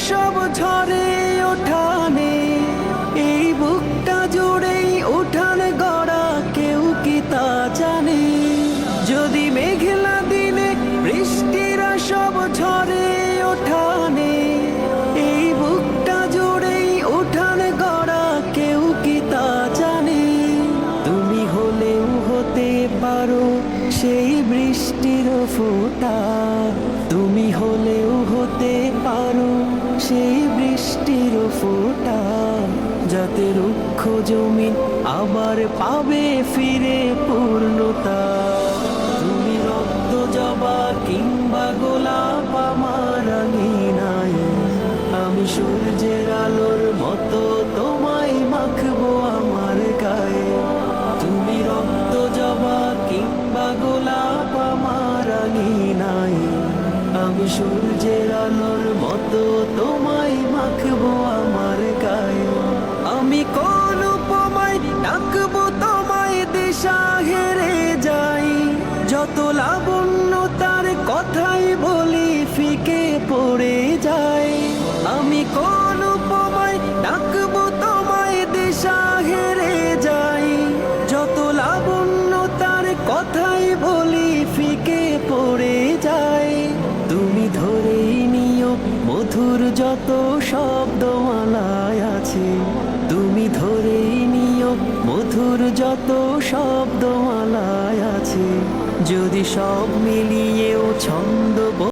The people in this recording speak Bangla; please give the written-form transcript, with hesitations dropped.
সব ঝরে ওঠানে, এই বুকটা জুড়েই উঠান গড়া, কেউ কি তা জানে? যদি মেঘলা দিনে বৃষ্টিরা সব ঝরে ওঠানে, এই বুকটা জুড়েই উঠান গড়া, কেউ কি তা জানে? তুমি হলেও হতে পারো সেই বৃষ্টির ফোঁটা, তুমি হলেও হতে পারো সেই বৃষ্টির ফোঁটা, যাতে রুক্ষ জমি আবার পাবে ফিরে পূর্ণতা। তুমি রক্ত জবা কিংবা গোলাপ আমার আঙিনায়, আমি সূর্যের আলোর মতো তোমায় মাখবো আমার গায়ে। তুমি রক্ত জবা কিংবা গোলাপ আমার আঙিনায়, আমি সূর্যের আলোর মতো তোমায় মাখবো আমার গায়ে। আমি কোন উপমায় ডাকবো তোমায় দিশা হেরে যাই, যত লাবণ্য তার কথাই বলি ফিকে পড়ে যায়। আমি কোন উপমায় ডাকবো তোমায় দিশা হেরে যাই, যত লাবণ্য তার কথাই বলি ফিকে পড়ে যায়। তুমি ধরেই নিও মধুর যত শব্দমালায় আছে, তুমি ধরেই নিও মধুর যত শব্দমালায় আছে, যদি সব মিলিয়েও ছন্দ